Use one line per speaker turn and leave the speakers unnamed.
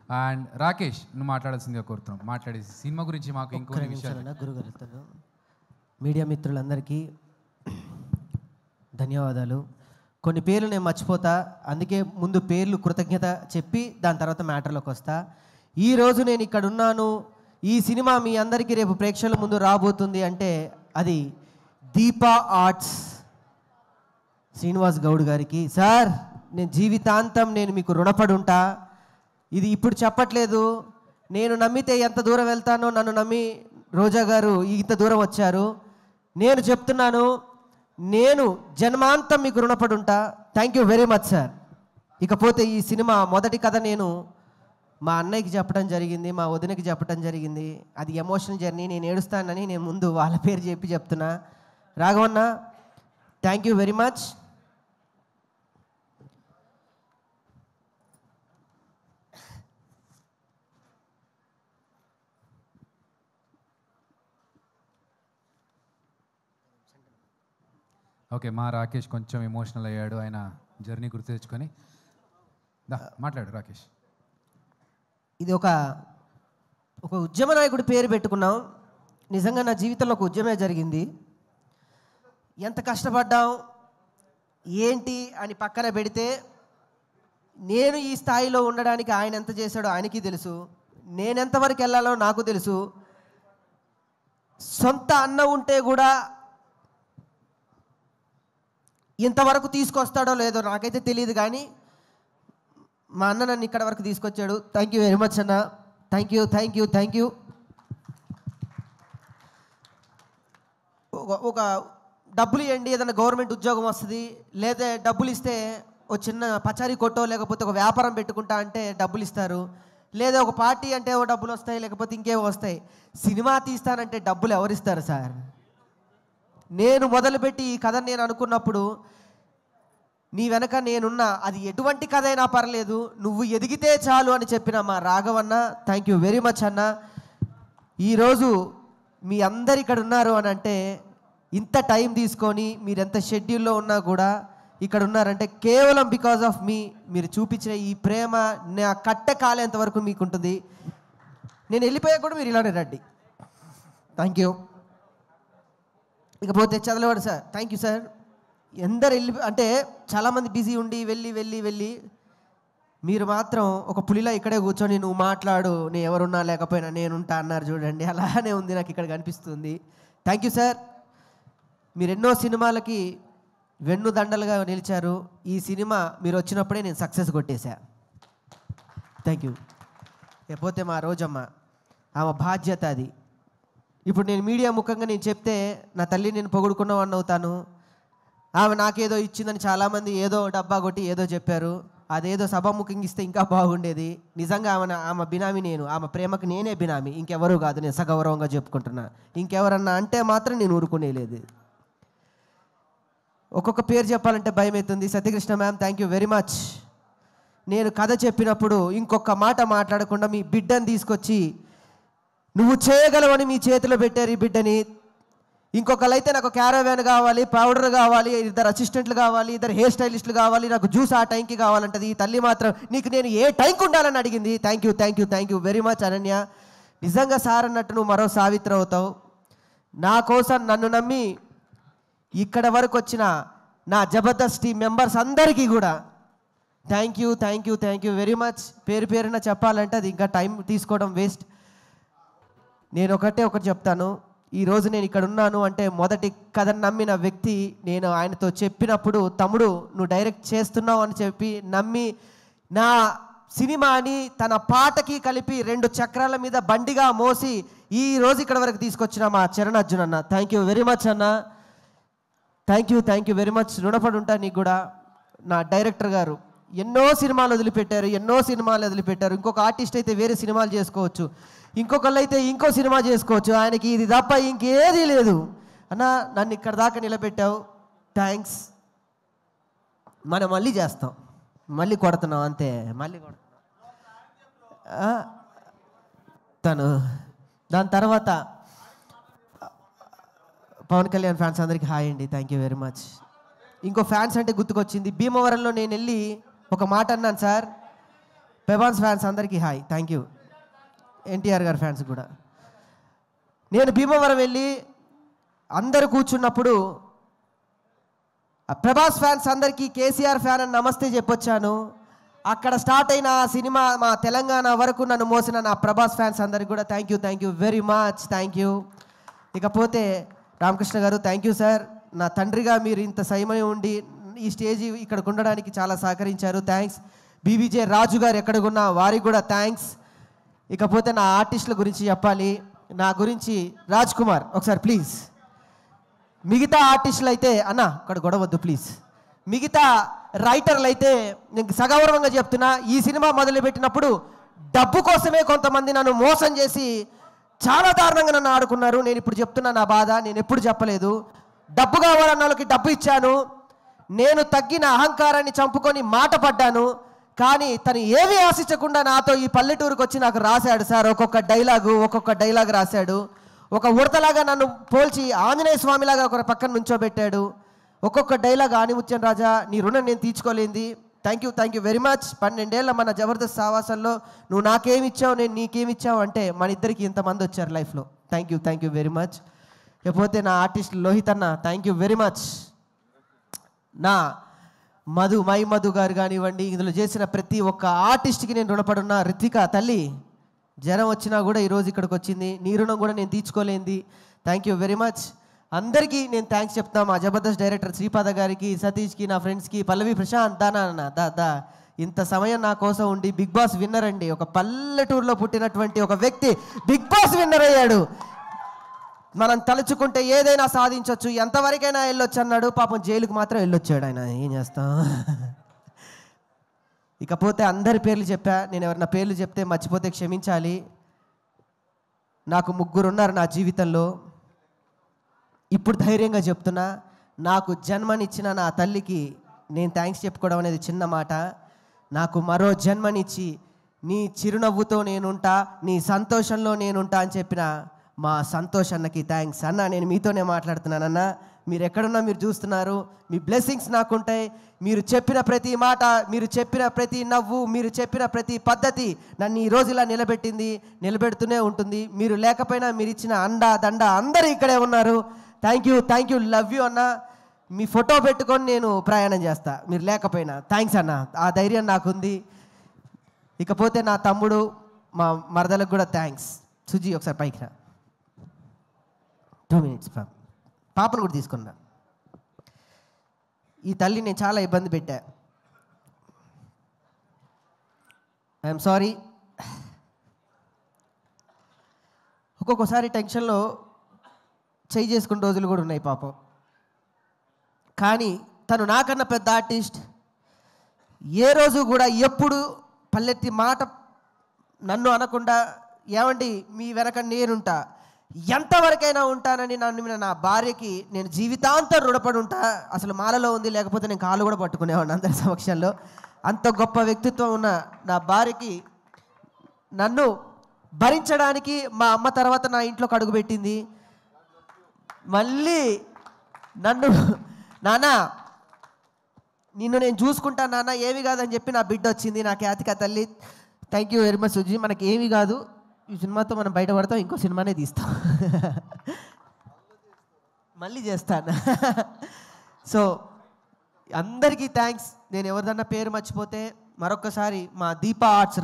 And Rakesh నువ్వు మాట్లాడాల్సిందిగా కోరుతున్నాం. మాట్లాడేసి సినిమా గురించి మాకు ఇంకొన్ని విషయాలు.
గురుగారు, మీడియా మిత్రులందరికీ ధన్యవాదాలు. కొన్ని పేర్లు నేను మర్చిపోతా, అందుకే ముందు పేర్లు కృతజ్ఞత చెప్పి దాని తర్వాత మ్యాటర్లోకి వస్తా. ఈరోజు నేను ఇక్కడ ఉన్నాను, ఈ సినిమా మీ అందరికీ రేపు ప్రేక్షకుల ముందు రాబోతుంది అంటే అది దీపా ఆర్ట్స్ శ్రీనివాస్ గౌడ్ గారికి. సార్, నేను జీవితాంతం నేను మీకు రుణపడి ఉంటా. ఇది ఇప్పుడు చెప్పట్లేదు, నేను నమ్మితే ఎంత దూరం వెళ్తానో నన్ను నమ్మి రోజా గారు ఇంత దూరం వచ్చారు. నేను చెప్తున్నాను, నేను జన్మాంతం మీకు రుణపడి ఉంటా. Thank you very much sir. ఇకపోతే ఈ సినిమా మొదటి కథ నేను మా అన్నయ్యకి చెప్పడం జరిగింది, మా వదినకి చెప్పడం జరిగింది. అది ఎమోషనల్ జర్నీ, నేను ఏడుస్తానని నేను ముందు వాళ్ళ పేరు చెప్పి చెప్తున్నా. Raghavanna, thank you very much.
Okay, మా రాకేష్ కొంచెం ఎమోషనల్ అయ్యాడు, ఆయన జర్నీ గుర్తు తెచ్చుకొని. మాట్లాడు రాకేష్.
ఇది ఒక ఉద్యమ నాయకుడి పేరు పెట్టుకున్నాం. నిజంగా నా జీవితంలో ఒక ఉద్యమే జరిగింది. ఎంత కష్టపడ్డాం ఏంటి అని పక్కన పెడితే, నేను ఈ స్థాయిలో ఉండడానికి ఆయన ఎంత చేశాడో ఆయనకి తెలుసు, నేనెంతవరకు వెళ్ళాలో నాకు తెలుసు. సొంత అన్న ఉంటే కూడా ఇంతవరకు తీసుకొస్తాడో లేదో నాకైతే తెలియదు, కానీ మా అన్న నన్ను ఇక్కడ వరకు తీసుకొచ్చాడు. థ్యాంక్ యూ వెరీ మచ్ అన్న. Thank you thank you thank you. ఒక డబ్బులు ఇవ్వండి, ఏదైనా గవర్నమెంట్ ఉద్యోగం వస్తుంది, లేదా డబ్బులు ఇస్తే ఒక చిన్న పచారీ కొట్టో లేకపోతే ఒక వ్యాపారం పెట్టుకుంటా అంటే డబ్బులు ఇస్తారు, లేదా ఒక పార్టీ అంటే ఓ డబ్బులు వస్తాయి, లేకపోతే ఇంకేమో వస్తాయి. సినిమా తీస్తానంటే డబ్బులు ఎవరిస్తారు సార్? నేను మొదలుపెట్టి ఈ కథను నేను అనుకున్నప్పుడు, నీ వెనక నేనున్నా, అది ఎటువంటి కథ అయినా పర్లేదు, నువ్వు ఎదిగితే చాలు అని చెప్పిన మా రాఘవన్న, థ్యాంక్ యూ వెరీ మచ్ అన్న. ఈరోజు మీ అందరు ఇక్కడ ఉన్నారు అని అంటే, ఇంత టైం తీసుకొని మీరెంత షెడ్యూల్లో ఉన్నా కూడా ఇక్కడ ఉన్నారంటే కేవలం బికాజ్ ఆఫ్ మీ. మీరు చూపించిన ఈ ప్రేమ నా కట్టె కాలేంత వరకు మీకు ఉంటుంది. నేను వెళ్ళిపోయా కూడా మీరు ఇలానే రండి. Thank you. ఇకపోతే చదలవాడు సార్, థ్యాంక్ యూ సార్. ఎందరు వెళ్ళి అంటే చాలామంది బిజీ ఉండి వెళ్ళి మీరు మాత్రం ఒక పులిలా ఇక్కడే కూర్చొని నువ్వు మాట్లాడు, నేను ఎవరున్నా లేకపోయినా నేనుంటా అన్నారు చూడండి. అలానే ఉంది నాకు ఇక్కడ కనిపిస్తుంది. Thank you sir. మీరు ఎన్నో సినిమాలకి వెన్నుదండలుగా నిలిచారు. ఈ సినిమా మీరు వచ్చినప్పుడే నేను సక్సెస్ కొట్టేశా. Thank you. లేకపోతే మా రోజమ్మ, ఆమె బాధ్యత అది. ఇప్పుడు నేను మీడియా ముఖంగా నేను చెప్తే నా తల్లి నేను పొగుడుకున్నవాడిని అవుతాను. ఆమె నాకేదో ఇచ్చిందని చాలామంది ఏదో డబ్బా కొట్టి ఏదో చెప్పారు. అదేదో సభాముఖంగా ఇస్తే ఇంకా బాగుండేది. నిజంగా ఆమె బినామీ నేను, ఆమె ప్రేమకు నేనే బినామీ, ఇంకెవరూ కాదు. నేను సగౌరవంగా చెప్పుకుంటున్నా. ఇంకెవరన్నా అంటే మాత్రం నేను ఊరుకునేలేదు. ఒక్కొక్క పేరు చెప్పాలంటే భయం అవుతుంది. Satyakrishna ma'am, thank you very much. నేను కథ చెప్పినప్పుడు ఇంకొక మాట మాట్లాడకుండా మీ బిడ్డని తీసుకొచ్చి నువ్వు చేయగలవని మీ చేతిలో పెట్టారు ఈ బిడ్డని. ఇంకొకరైతే నాకు క్యారవాన్ కావాలి, పౌడర్ కావాలి, 2 అసిస్టెంట్లు కావాలి, 2 హెయిర్ స్టైలిస్టులు కావాలి, నాకు జ్యూస్ ఆ టైంకి కావాలంటది. ఈ తల్లి మాత్రం నీకు నేను ఏ టైంకి ఉండాలని అడిగింది. Thank you thank you thank you very much Ananya. నిజంగా సార్ అన్నట్టు నువ్వు మరో సావిత్రి అవుతావు. నా కోసం నన్ను నమ్మి ఇక్కడ వరకు వచ్చిన నా జబర్దస్త్ టీం మెంబర్స్ అందరికీ కూడా thank you thank you thank you very much. పేరున చెప్పాలంటే అది ఇంకా టైం తీసుకోవడం వేస్ట్. నేను ఒకటి చెప్తాను. ఈరోజు నేను ఇక్కడ ఉన్నాను అంటే మొదటి కథను నమ్మిన వ్యక్తి నేను. ఆయనతో చెప్పినప్పుడు తమ్ముడు నువ్వు డైరెక్ట్ చేస్తున్నావు అని చెప్పి నమ్మి నా సినిమాని తన పాటకి కలిపి 2 చక్రాల మీద బండిగా మోసి ఈ రోజు ఇక్కడ వరకు తీసుకొచ్చిన మా చరణ్ అర్జున్ అన్న, థ్యాంక్ యూ వెరీ మచ్ అన్న. Thank you very much. రుణపడి ఉంటా నీకు కూడా. నా డైరెక్టర్ గారు ఎన్నో సినిమాలు వదిలిపెట్టారు. ఇంకొక ఆర్టిస్ట్ అయితే వేరే సినిమాలు చేసుకోవచ్చు, ఇంకొకళ్ళు అయితే ఇంకో సినిమా చేసుకోవచ్చు. ఆయనకి ఇది తప్ప ఇంకేదీ లేదు. అన్న నన్ను ఇక్కడ దాకా నిలబెట్టావు, థ్యాంక్స్. మనం మళ్ళీ చేస్తాం, మళ్ళీ కొడుతున్నాం అంతే, మళ్ళీ కొడుతున్నాం. తను దాని తర్వాత పవన్ కళ్యాణ్ ఫ్యాన్స్ అందరికీ హాయ్ అండి, థ్యాంక్ యూ వెరీ మచ్. ఇంకో ఫ్యాన్స్ అంటే గుర్తుకొచ్చింది. భీమవరంలో నేను వెళ్ళి ఒక మాట అన్నాను సార్, పెబాన్స్ ఫ్యాన్స్ అందరికీ హాయ్, థ్యాంక్ యూ. ఎన్టీఆర్ గారి ఫ్యాన్స్ కూడా. నేను భీమవరం వెళ్ళి అందరూ కూర్చున్నప్పుడు ప్రభాస్ ఫ్యాన్స్ అందరికీ కేసీఆర్ ఫ్యాన్ అని నమస్తే చెప్పొచ్చాను. అక్కడ స్టార్ట్ అయిన ఆ సినిమా మా తెలంగాణ వరకు నన్ను మోసిన నా ప్రభాస్ ఫ్యాన్స్ అందరికీ కూడా thank you very much, thank you. ఇకపోతే రామకృష్ణ గారు థ్యాంక్ యూ సార్. నా తండ్రిగా మీరు ఇంత సమయం ఉండి ఈ స్టేజ్ ఇక్కడ ఉండడానికి చాలా సహకరించారు, థ్యాంక్స్. బీబీజే రాజు గారు ఎక్కడికున్నా వారికి కూడా థ్యాంక్స్. ఇకపోతే నా ఆర్టిస్టుల గురించి చెప్పాలి. నా గురించి రాజ్ కుమార్ ఒకసారి ప్లీజ్. మిగతా ఆర్టిస్టులు అయితే అన్న అక్కడ గొడవద్దు ప్లీజ్. మిగతా రైటర్లు అయితే నేను సగౌరవంగా చెప్తున్నా, ఈ సినిమా మొదలుపెట్టినప్పుడు డబ్బు కోసమే కొంతమంది నన్ను మోసం చేసి చాలా దారుణంగా నన్ను ఆడుకున్నారు. నేను ఇప్పుడు చెప్తున్నా నా బాధ, నేను ఎప్పుడు చెప్పలేదు. డబ్బు కావాలన్న వాళ్ళకి డబ్బు ఇచ్చాను. నేను తగ్గిన అహంకారాన్ని చంపుకొని మాట పడ్డాను. కానీ తను ఏమీ ఆశించకుండా నాతో ఈ పల్లెటూరుకు వచ్చి నాకు రాశాడు సార్. ఒక్కొక్క డైలాగ్ రాశాడు. ఒక ఉడతలాగా నన్ను పోల్చి ఆంజనేయ స్వామిలాగా ఒక పక్కన నుంచోబెట్టాడు. ఒక్కొక్క డైలాగ్ ఆనిముత్యం రాజా నీ రుణం నేను తీర్చుకోలేంది. Thank you very much. 12 ఏళ్ళ మన జబర్దస్త్ సావాసంలో నువ్వు నాకేమిచ్చావు నేను నీకేమిచ్చావు అంటే మన ఇద్దరికి ఇంతమంది వచ్చారు లైఫ్లో. Thank you very much. లేకపోతే నా ఆర్టిస్ట్ లోహిత్ అన్న థ్యాంక్ యూ వెరీ మచ్. నా మధు గారు కానివ్వండి, ఇందులో చేసిన ప్రతి ఒక్క ఆర్టిస్ట్కి నేను రుణపడున్నా. రిత్విక తల్లి జ్వరం వచ్చినా కూడా ఈరోజు ఇక్కడికి వచ్చింది, నీ రుణం కూడా నేను తీర్చుకోలేంది. Thank you very much. అందరికీ నేను థ్యాంక్స్ చెప్తాను. మా జబర్దస్త్ డైరెక్టర్ శ్రీపాద గారికి, సతీష్కి, నా ఫ్రెండ్స్కి, పల్లవి ప్రశాంత్ దా ఇంత సమయం నా కోసం ఉండి బిగ్ బాస్ విన్నర్ అండి. ఒక పల్లెటూరులో పుట్టినటువంటి ఒక వ్యక్తి బిగ్ బాస్ విన్నర్ అయ్యాడు. మనం తలుచుకుంటే ఏదైనా సాధించవచ్చు, ఎంతవరకైనా వెళ్ళొచ్చు అన్నాడు. పాపం జైలుకు మాత్రం వెళ్ళొచ్చాడు ఆయన. ఏం చేస్తాం. ఇకపోతే అందరి పేర్లు చెప్పా. నేను ఎవరన్నా పేర్లు చెప్తే మర్చిపోతే క్షమించాలి. నాకు 3 ఉన్నారు నా జీవితంలో. ఇప్పుడు ధైర్యంగా చెప్తున్నా, నాకు జన్మనిచ్చిన నా తల్లికి నేను థ్యాంక్స్ చెప్పుకోవడం అనేది చిన్న మాట. నాకు మరో జన్మనిచ్చి నీ చిరునవ్వుతో నేనుంటా, నీ సంతోషంలో నేనుంటా అని చెప్పిన మా సంతోష్ అన్నకి థ్యాంక్స్. అన్న నేను మీతోనే మాట్లాడుతున్నానన్న. మీరు ఎక్కడున్నా మీరు చూస్తున్నారు. మీ బ్లెస్సింగ్స్ నాకుంటాయి. మీరు చెప్పిన ప్రతి మాట, మీరు చెప్పిన ప్రతి నవ్వు, మీరు చెప్పిన ప్రతి పద్ధతి నన్ను ఈ రోజు ఇలా నిలబెడుతూనే ఉంటుంది. మీరు లేకపోయినా మీరు ఇచ్చిన అండా దండ అందరూ ఇక్కడే ఉన్నారు. థ్యాంక్ యూ లవ్ యూ అన్న. మీ ఫోటో పెట్టుకొని నేను ప్రయాణం చేస్తా మీరు లేకపోయినా. థ్యాంక్స్ అన్న, ఆ ధైర్యం నాకుంది. ఇకపోతే నా తమ్ముడు, మా మరదలకు కూడా థ్యాంక్స్. సుజీ ఒకసారి పైకి రా. 2 minutes పాపను కూడా తీసుకున్నా. ఈ తల్లి నేను చాలా ఇబ్బంది పెట్టా. I'm sorry. ఒక్కొక్కసారి టెన్షన్లో చేయి చేసుకున్న రోజులు కూడా ఉన్నాయి పాపం. కానీ తను నాకన్నా పెద్ద ఆర్టిస్ట్. ఏ రోజు కూడా ఎప్పుడు పల్లెత్తి మాట నన్ను అనకుండా, ఏమండి మీ వెనక నేనుంటా, ఎంతవరకైనా ఉంటానని నన్ను నా భార్యకి నేను జీవితాంతం రుణపడి ఉంటా. అసలు మాలలో ఉంది, లేకపోతే నేను కాళ్ళు కూడా పట్టుకునేవాడిని అందరి సమక్షంలో. అంత గొప్ప వ్యక్తిత్వం ఉన్న నా భార్యకి నన్ను భరించడానికి మా అమ్మ తర్వాత నా ఇంట్లోకి అడుగుపెట్టింది. మళ్ళీ నన్ను నాన్న నిన్ను నేను చూసుకుంటా నాన్న, ఏమి కాదని చెప్పి నా బిడ్డ వచ్చింది, నా ఖ్యాతిక తల్లి. Thank you very much Suji. మనకి ఏమి కాదు, ఈ సినిమాతో మనం బయటపడతాం, ఇంకో సినిమానే తీస్తాం. మళ్ళీ చేస్తాను. సో అందరికీ థ్యాంక్స్. నేను ఎవరిదన్నా పేరు మర్చిపోతే మరొకసారి మా దీపా ఆర్ట్స్